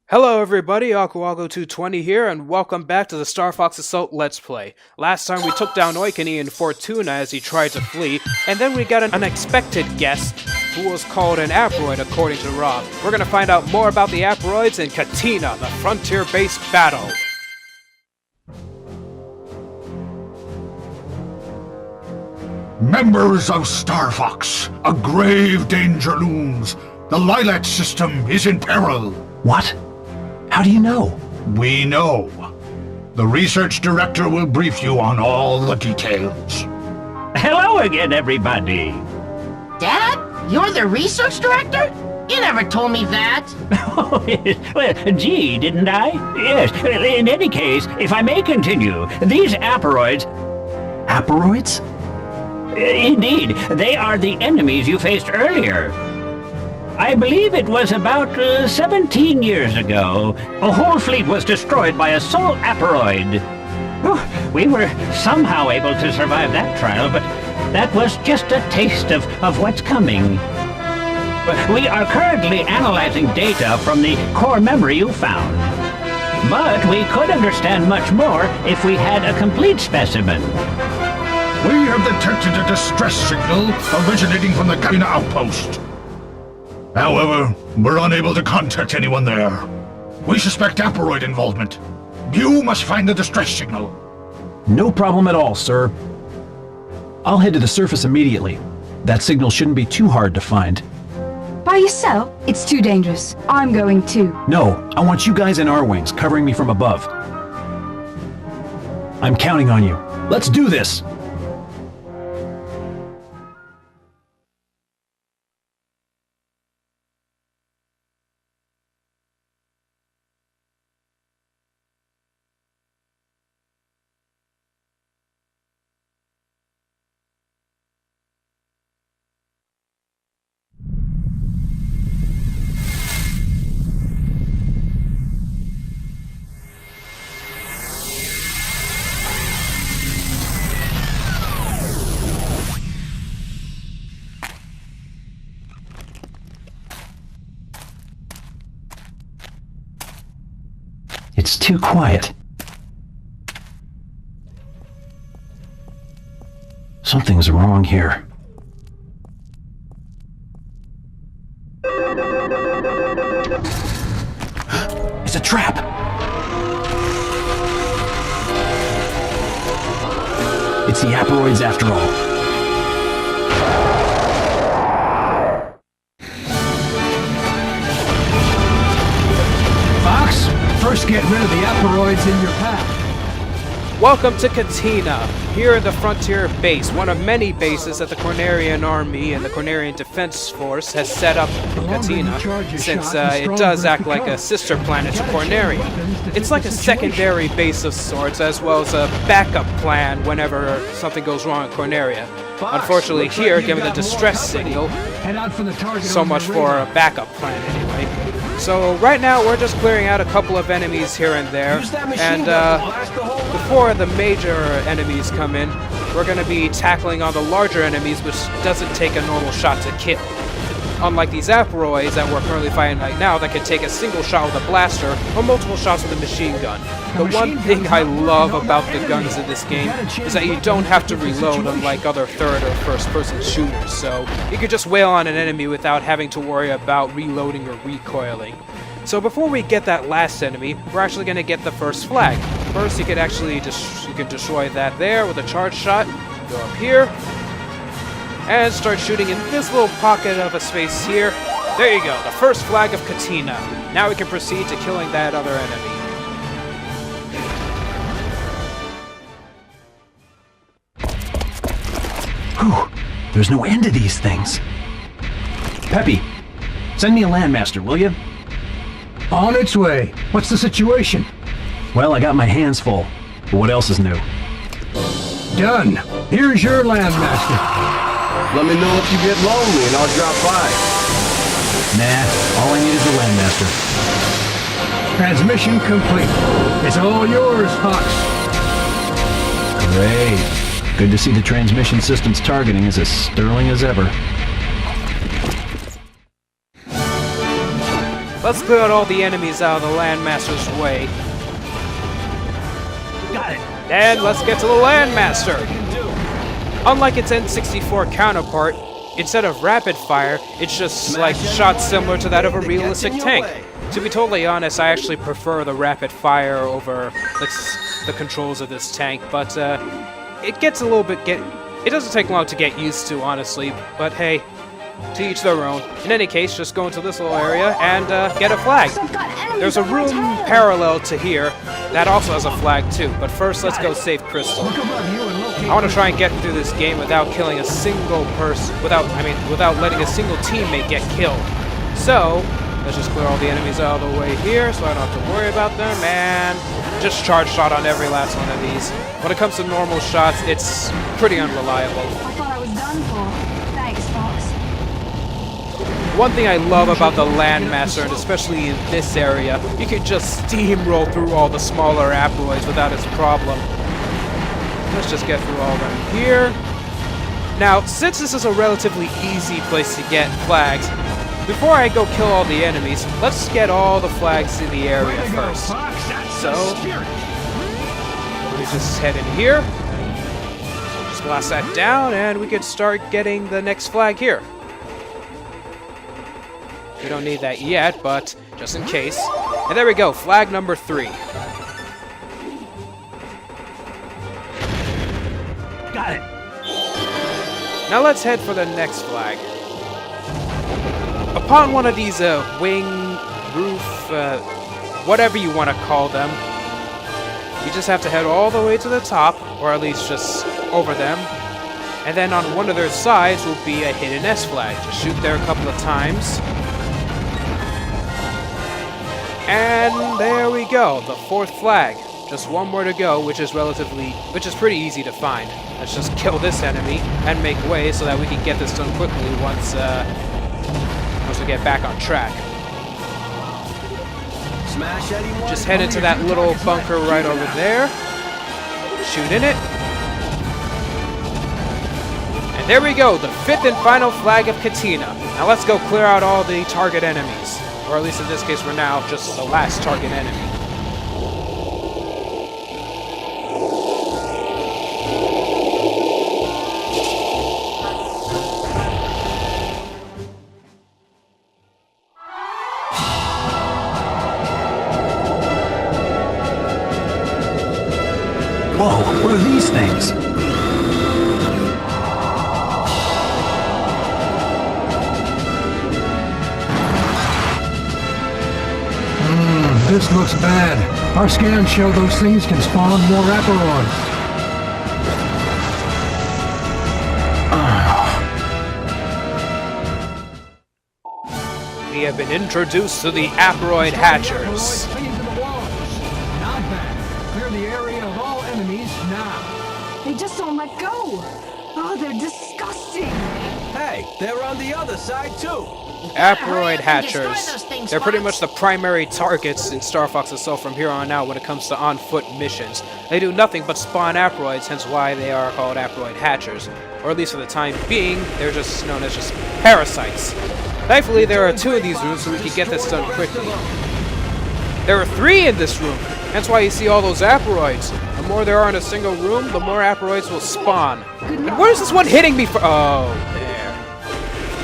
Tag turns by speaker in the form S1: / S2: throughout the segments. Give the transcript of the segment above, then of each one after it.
S1: Hello everybody, AA220 here, and welcome back to the Star Fox Assault Let's Play. Last time we took down Oikani and Fortuna as he tried to flee, and then we got an unexpected guest who was called an Aproid according to Rob. We're gonna find out more about the Aproids in Katina, the Frontier Base Battle.
S2: Members of Star Fox, a grave danger looms. The Lylat System is in peril.
S3: What? How do you know?
S2: We know. The research director will brief you on all the details.
S4: Hello again, everybody.
S5: Dad? You're the research director? You never told me that.
S4: Oh, well, gee, didn't I? Yes, in any case, if I may continue, these Aperoids...
S3: Aperoids?
S4: Indeed, they are the enemies you faced earlier. I believe it was about 17 years ago. A whole fleet was destroyed by a sole Aperoid. We were somehow able to survive that trial, but that was just a taste of what's coming. We are currently analyzing data from the core memory you found. But we could understand much more if we had a complete specimen.
S2: We have detected a distress signal originating from the Katina Outpost. However, we're unable to contact anyone there. We suspect Aperoid involvement. You must find the distress signal.
S3: No problem at all, sir. I'll head to the surface immediately. That signal shouldn't be too hard to find.
S6: By yourself? It's too dangerous. I'm going too.
S3: No, I want you guys in our wings, covering me from above. I'm counting on you. Let's do this! It's too quiet. Something's wrong here. It's a trap! It's the Aperoids after all.
S7: First get rid of the Aperoids in your path.
S1: Welcome to Katina, here in the Frontier Base, one of many bases that the Cornerian Army and the Cornerian Defense Force has set up in Katina, since it does act like a sister planet to Corneria. It's like a secondary base of sorts, as well as a backup plan whenever something goes wrong in Corneria. Unfortunately here, given the distress signal, so much for a backup plan anyway. So right now we're just clearing out a couple of enemies here and there, and before the major enemies come in, we're going to be tackling on the larger enemies, which doesn't take a normal shot to kill. Unlike these Aperoids that we're currently fighting right now that can take a single shot with a blaster or multiple shots with a machine gun. The one thing I love about the guns in this game is that you don't have to reload unlike other third or first person shooters, so you can just wail on an enemy without having to worry about reloading or recoiling. So before we get that last enemy, we're actually going to get the first flag. First you can actually destroy that there with a charge shot, go up here, and start shooting in this little pocket of a space here. There you go, the first flag of Katina. Now we can proceed to killing that other enemy.
S3: Whew, there's no end to these things. Peppy, send me a landmaster, will you?
S7: On its way. What's the situation?
S3: Well, I got my hands full. But what else is new?
S7: Done. Here's your landmaster.
S8: Let me know if you get lonely and I'll drop by.
S3: Nah, all I need is a landmaster.
S7: Transmission complete. It's all yours, Fox.
S3: Great. Good to see the transmission system's targeting is as sterling as ever.
S1: Let's clear out all the enemies out of the Landmaster's way.
S4: Got it.
S1: And let's get to the Landmaster! Unlike its N64 counterpart, instead of rapid fire, it's just like shots similar to that of a realistic tank. To be totally honest, I actually prefer the rapid fire over the controls of this tank, but it gets a little bit it doesn't take long to get used to, honestly, but hey, to each their own. In any case, just go into this little area and get a flag. There's a room parallel to here that also has a flag too, but first let's go save Crystal. I want to try and get through this game without killing a single person, without letting a single teammate get killed. So, let's just clear all the enemies out of the way here so I don't have to worry about them, and just charge shot on every last one of these. When it comes to normal shots, it's pretty unreliable.
S6: I thought I was done for. Thanks, Fox.
S1: One thing I love about the Landmaster, and especially in this area, you can just steamroll through all the smaller asteroids without its problem. Let's just get through all of them here. Now, since this is a relatively easy place to get flags, before I go kill all the enemies, let's get all the flags in the area first. So, let me just head in here, just blast that down, and we can start getting the next flag here. We don't need that yet, but just in case. And there we go, flag number 3.
S4: Got it.
S1: Now let's head for the next flag. Upon one of these wing, roof, whatever you want to call them, you just have to head all the way to the top, or at least just over them. And then on one of their sides will be a hidden S flag. Just shoot there a couple of times. And there we go, the 4th flag. Just one more to go, which is pretty easy to find. Let's just kill this enemy and make way so that we can get this done quickly once we get back on track. Just head into that little bunker right over there. Shoot in it. And there we go, the 5th and final flag of Katina. Now let's go clear out all the target enemies. Or at least in this case for now, just the last target enemy.
S3: Whoa, what are these things?
S7: This looks bad. Our scans show those things can spawn more Aperoids.
S1: We have been introduced to the Aperoid Hatchers.
S7: Clinging to the walls. Not bad. Clear the area of all enemies now.
S6: They just don't let go. Oh, they're disgusting.
S8: Hey, they're on the other side too.
S1: Aperoid
S5: Hurry up and destroy
S1: Hatchers.
S5: those things,
S1: They're pretty
S5: Fox.
S1: much the primary targets in Star Fox Assault from here on out when it comes to on-foot missions. They do nothing but spawn Aperoids, hence why they are called Aperoid Hatchers. Or at least for the time being, they're just known as just parasites. Thankfully, there are 2 in these rooms so we can get this done quickly. There are 3 in this room, hence why you see all those Aperoids. The more there are in a single room, the more Aperoids will spawn. And where's this one hitting me for? Oh, there.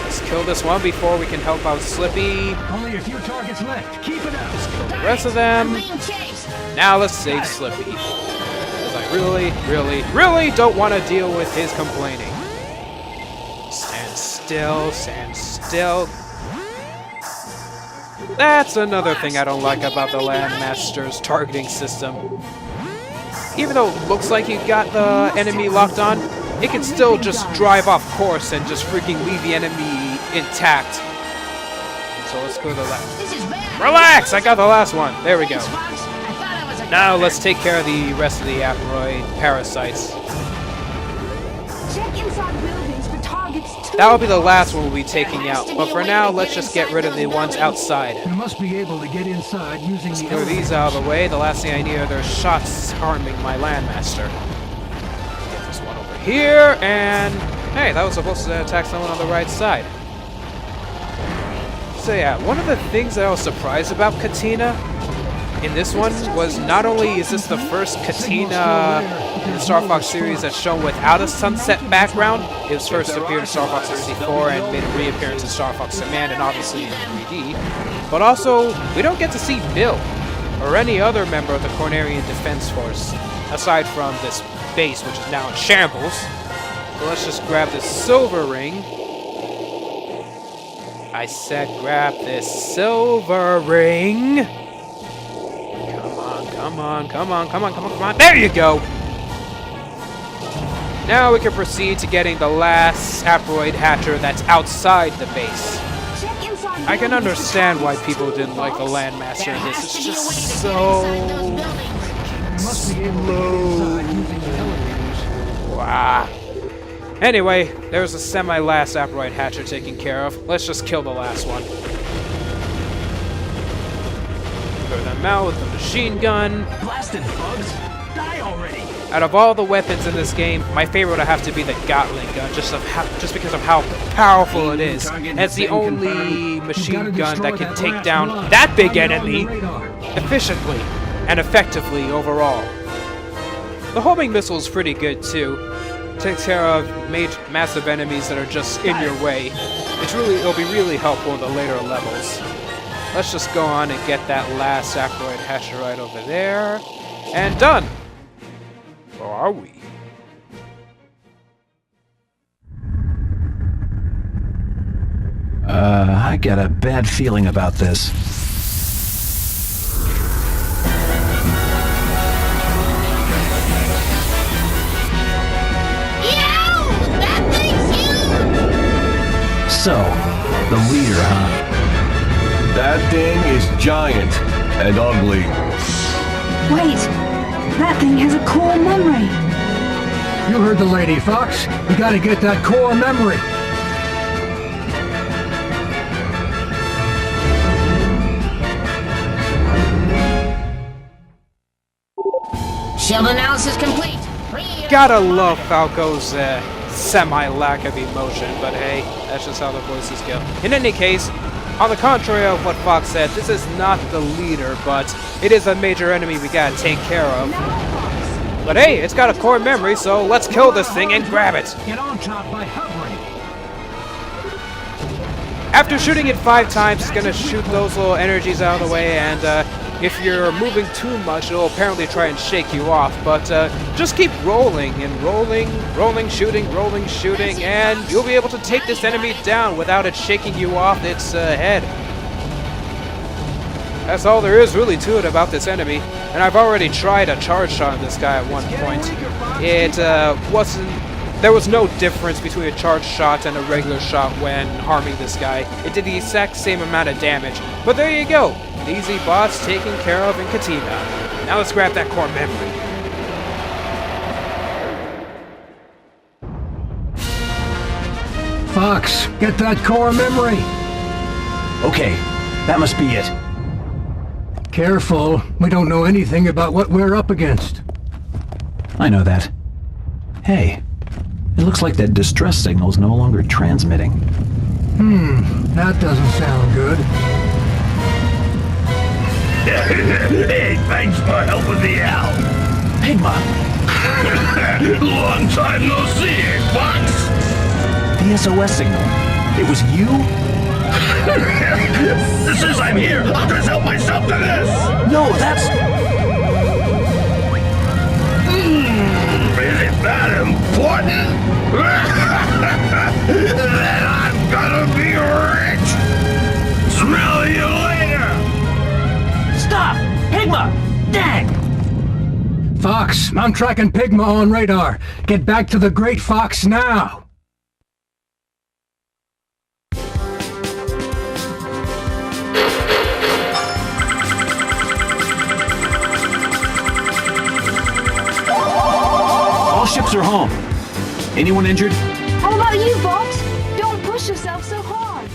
S1: Let's kill this one before we can help out Slippy.
S7: Only a few targets left. Keep it up.
S1: Kill the rest of them.
S5: I'm being chased.
S1: Now let's save Slippy. Because I really don't want to deal with his complaining. Stand still, stand still. That's another thing I don't like about the Landmaster's targeting system. Even though it looks like you got the enemy locked on, it can still just drive off course and just freaking leave the enemy intact. So let's go to the left.
S5: This is bad.
S1: Relax! I got the last one. There we go.
S5: Thanks, Fox. I thought I was a
S1: Now
S5: doctor.
S1: let's take care of the rest of the Aperoid parasites.
S6: Check inside buildings for targets too.
S1: That'll be the last one we'll be taking out. But for now, let's just get rid of the ones outside.
S7: We must be able to get inside using the
S1: Clear these out of the way. The last thing I need are their shots harming my Landmaster. Get this one over here, and hey, that was supposed to attack someone on the right side. So yeah, one of the things that I was surprised about Katina in this one was not only is this the first Katina in the Star Fox series that's shown without a sunset background. It was first appeared in Star Fox 64 and made a reappearance in Star Fox Command and obviously in 3D. But also, we don't get to see Bill or any other member of the Cornerian Defense Force, aside from this base, which is now in shambles. So let's just grab this silver ring. I said grab this silver ring. Come on. There you go! Now we can proceed to getting the last Aproid Hatcher that's outside the base. I can understand why people didn't like the Landmaster in this. It's just so slow. Wow. Anyway, there's a semi-last Aproid Hatcher taken care of. Let's just kill the last one. Throw them out with the machine gun.
S3: Blasted bugs! Die already!
S1: Out of all the weapons in this game, my favorite would have to be the Gatling gun, just because of how powerful it is. And it's the only machine gun that can take down that big enemy efficiently and effectively overall. The homing missile is pretty good too. Takes care of massive enemies that are just in your way. It'll be really helpful in the later levels. Let's just go on and get that last Aproid Hatcher right over there. And done! Or are we?
S3: I got a bad feeling about this.
S5: That thing's huge!
S3: So, the leader, huh?
S8: That thing is giant and ugly.
S6: Wait, that thing has a core memory.
S7: You heard the lady, Fox. You gotta get that core memory.
S5: Shield analysis complete.
S1: Gotta love Falco's semi-lack of emotion, but hey, that's just how the voices go. In any case, on the contrary of what Fox said, this is not the leader, but it is a major enemy we gotta take care of. But hey, it's got a core memory, so let's kill this thing and grab it!
S3: Get on top by hovering.
S1: After shooting it 5 times, it's gonna shoot those little energies out of the way, and if you're moving too much, it'll apparently try and shake you off. But just keep rolling and rolling, shooting, and you'll be able to take this enemy down without it shaking you off its head. That's all there is really to it about this enemy. And I've already tried a charge shot on this guy at one point. There was no difference between a charge shot and a regular shot when harming this guy. It did the exact same amount of damage. But there you go. An easy boss taken care of in Katina. Now let's grab that core memory.
S7: Fox, get that core memory.
S3: Okay, that must be it.
S7: Careful. We don't know anything about what we're up against.
S3: I know that. Hey, it looks like that distress signal's no longer transmitting.
S7: That doesn't sound good.
S2: Hey, thanks for helping me out.
S3: Pigma!
S2: Long time no see, Fox.
S3: The SOS signal. It was you?
S2: This is I'm here. I'll just help myself to this.
S3: No, that's...
S2: Is it that important? Then I'm gonna be rich. Smell you later.
S4: Stop! Pigma! Dang!
S7: Fox, I'm tracking Pigma on radar. Get back to the Great Fox now.
S3: All ships are home. Anyone injured?
S6: How about you, Fox? Don't push yourself so hard.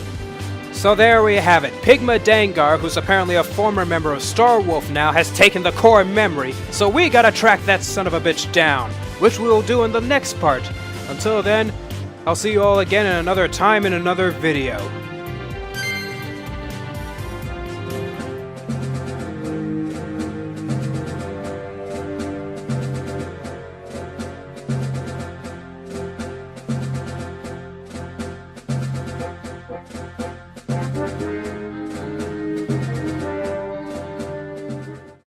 S1: So there we have it. Pigma Dengar, who's apparently a former member of Star Wolf now, has taken the core memory. So we gotta track that son of a bitch down, which we will do in the next part. Until then, I'll see you all again in another time in another video.